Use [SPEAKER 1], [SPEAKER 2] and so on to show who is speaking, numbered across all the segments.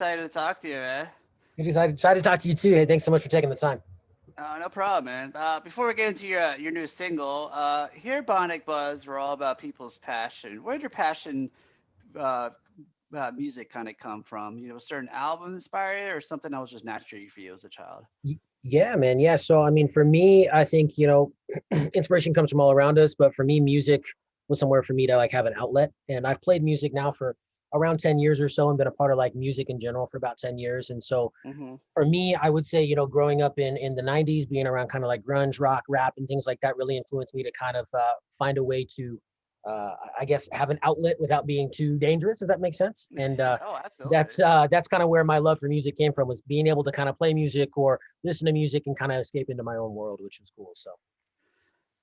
[SPEAKER 1] Excited to talk to you, man.
[SPEAKER 2] Excited to talk to you too. Hey, thanks so much for taking the time.
[SPEAKER 1] No problem, man. Before we get into your new single, here at Bionic Buzz, we're all about people's passion. Where did your passion, uh, music, kind of come from? A certain album inspired you, or something that was just naturally for you as a child?
[SPEAKER 2] Yeah, man. Yeah. So, I mean, for me, I think, inspiration comes from all around us, but for me, music was somewhere for me to like have an outlet. And I've played music now for around 10 years or so and been a part of like music in general for about 10 years. And so
[SPEAKER 1] Mm-hmm.
[SPEAKER 2] for me, I would say, growing up in the 90s, being around kind of like grunge, rock, rap, and things like that really influenced me to kind of find a way to, I guess, have an outlet without being too dangerous, if that makes sense. And
[SPEAKER 1] Oh, absolutely.
[SPEAKER 2] that's kind of where my love for music came from, was being able to kind of play music or listen to music and kind of escape into my own world, which was cool. So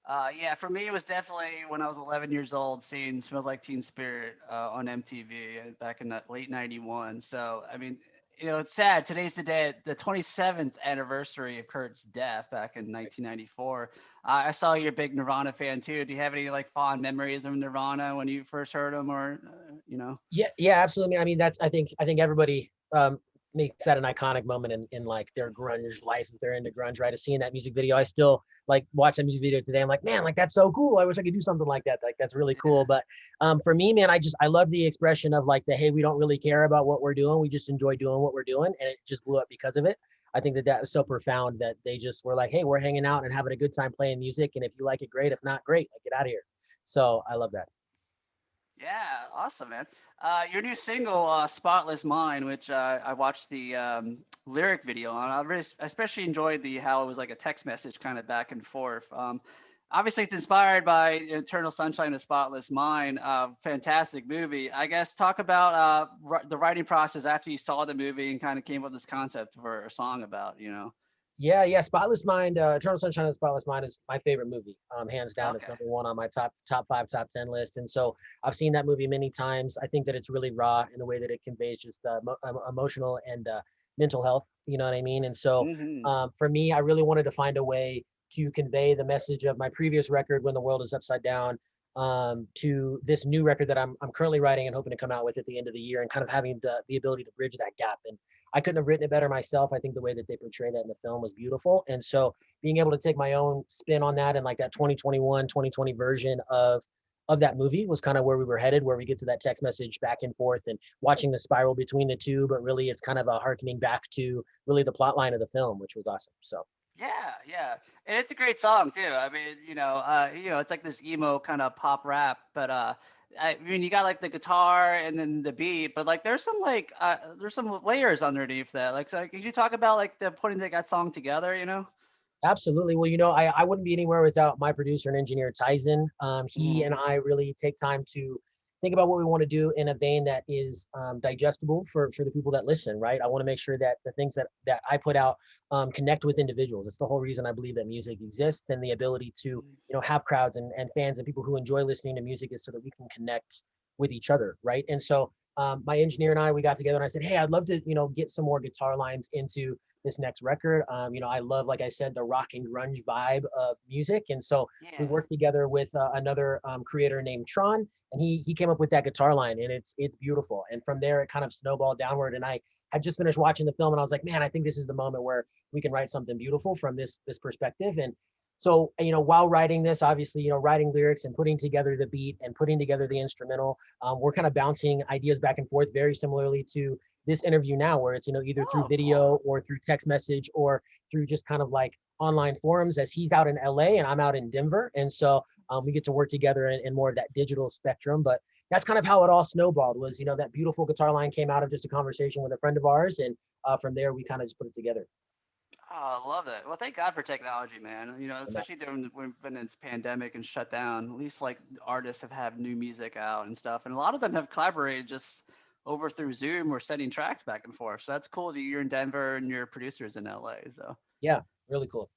[SPEAKER 1] Yeah, for me, it was definitely when I was 11 years old, seeing "Smells Like Teen Spirit" on MTV back in the late '91. So, I mean, it's sad. Today's the 27th anniversary of Kurt's death back in 1994. I saw you're a big Nirvana fan too. Do you have any like fond memories of Nirvana when you first heard them, or
[SPEAKER 2] yeah, absolutely. I mean, I think everybody makes that an iconic moment in like their grunge life if they're into grunge, right? Of seeing that music video. I still like watch that music video today. I'm like, man, like that's so cool. I wish I could do something like that. Like that's really cool. But for me, man, I love the expression of like the hey, we don't really care about what we're doing. We just enjoy doing what we're doing, and it just blew up because of it. I think that was so profound that they just were like, hey, we're hanging out and having a good time playing music, and if you like it, great. If not, great. Like get out of here. So I love that.
[SPEAKER 1] Yeah, awesome, man. Your new single, "Spotless Mind," which I watched the lyric video on. I especially enjoyed the how it was like a text message kind of back and forth. Obviously, it's inspired by "Eternal Sunshine of Spotless Mind." Fantastic movie. I guess talk about the writing process after you saw the movie and kind of came up with this concept for a song about.
[SPEAKER 2] Yeah. Spotless Mind, Eternal Sunshine of the Spotless Mind is my favorite movie. Hands down, it's
[SPEAKER 1] Okay.
[SPEAKER 2] number 1 on my top five, top 10 list. And so I've seen that movie many times. I think that it's really raw in the way that it conveys just emotional and mental health. You know what I mean? And so
[SPEAKER 1] Mm-hmm.
[SPEAKER 2] for me, I really wanted to find a way to convey the message of my previous record, When the World is Upside Down, to this new record that I'm currently writing and hoping to come out with at the end of the year, and kind of having the ability to bridge that gap. And I couldn't have written it better myself. I think the way that they portray that in the film was beautiful. And so being able to take my own spin on that and like that 2021, 2020 version of that movie was kind of where we were headed, where we get to that text message back and forth and watching the spiral between the two. But really it's kind of a harkening back to really the plot line of the film, which was awesome. So
[SPEAKER 1] Yeah, yeah, and it's a great song too. I mean, it's like this emo kind of pop rap, but I mean, you got like the guitar and then the beat, but like there's some layers underneath that. Like, so could you talk about like the putting that song together?
[SPEAKER 2] absolutely. Well, I wouldn't be anywhere without my producer and engineer, Tyson. He
[SPEAKER 1] Hmm.
[SPEAKER 2] and I really take time to think about what we want to do in a vein that is digestible for the people that listen, right? I want to make sure that the things that I put out connect with individuals. It's the whole reason I believe that music exists, and the ability to, have crowds and fans and people who enjoy listening to music is so that we can connect with each other, right? And so my engineer and I, we got together and I said, hey, I'd love to, get some more guitar lines into this next record. I love, like I said, the rock and grunge vibe of music. And so we
[SPEAKER 1] Yeah.
[SPEAKER 2] worked together with another creator named Tron, and he came up with that guitar line, and it's beautiful. And from there, it kind of snowballed downward. And I had just finished watching the film, and I was like, man, I think this is the moment where we can write something beautiful from this perspective. And so, while writing this, obviously, writing lyrics and putting together the beat and putting together the instrumental, we're kind of bouncing ideas back and forth very similarly to this interview now, where it's, either through
[SPEAKER 1] Oh, cool.
[SPEAKER 2] video or through text message or through just kind of like online forums, as he's out in LA and I'm out in Denver. And so we get to work together in more of that digital spectrum. But that's kind of how it all snowballed, was, that beautiful guitar line came out of just a conversation with a friend of ours. And from there, we kind of just put it together.
[SPEAKER 1] Oh, I love it. Well, thank God for technology, man. Especially during when it's pandemic and shut down. At least like artists have had new music out and stuff, and a lot of them have collaborated just over through Zoom or sending tracks back and forth. So that's cool that you're in Denver and your producer's in LA.
[SPEAKER 2] Yeah, really cool.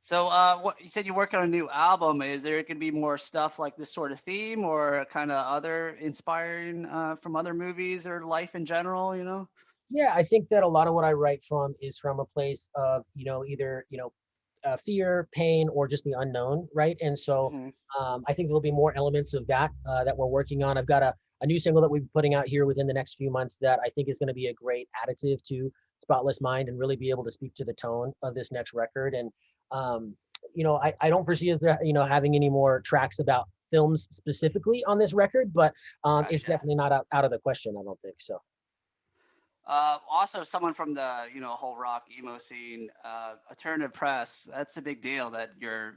[SPEAKER 1] So what you said you work on a new album? Is there going to be more stuff like this sort of theme, or kind of other inspiring from other movies or life in general?
[SPEAKER 2] Yeah, I think that a lot of what I write from is from a place of, either, fear, pain, or just the unknown, right? And so
[SPEAKER 1] Hmm.
[SPEAKER 2] I think there'll be more elements of that that we're working on. a new single that we'll be putting out here within the next few months that I think is going to be a great additive to Spotless Mind and really be able to speak to the tone of this next record. And I don't foresee us, having any more tracks about films specifically on this record, but it's definitely not out of the question. I don't think so.
[SPEAKER 1] Also, someone from the whole rock emo scene, Alternative Press. That's a big deal that your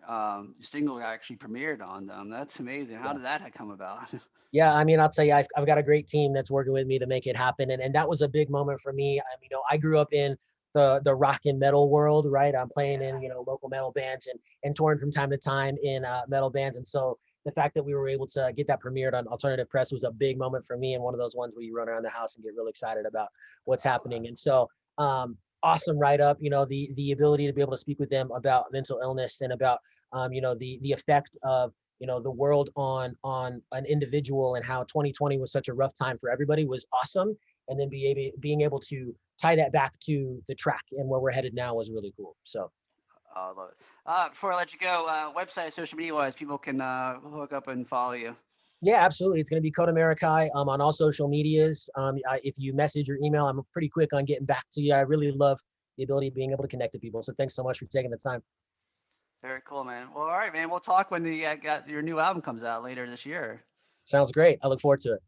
[SPEAKER 1] single actually premiered on them. That's amazing. How did that come about?
[SPEAKER 2] Yeah, I mean, I'll tell you, I've got a great team that's working with me to make it happen, and that was a big moment for me. I grew up in the rock and metal world, right? I'm playing in local metal bands and touring from time to time in metal bands, and so the fact that we were able to get that premiered on Alternative Press was a big moment for me, and one of those ones where you run around the house and get really excited about what's happening. And so awesome write-up, the ability to be able to speak with them about mental illness and about the effect of the world on an individual, and how 2020 was such a rough time for everybody was awesome. And then being able to tie that back to the track and where we're headed now was really cool. So
[SPEAKER 1] I love it. Before I let you go, website, social media wise, people can hook up and follow you.
[SPEAKER 2] Yeah, absolutely. It's going to be Coda Meraki on all social medias. If you message or email, I'm pretty quick on getting back to you. I really love the ability of being able to connect to people. So thanks so much for taking the time.
[SPEAKER 1] Very cool, man. Well, all right, man. We'll talk when your new album comes out later this year.
[SPEAKER 2] Sounds great. I look forward to it.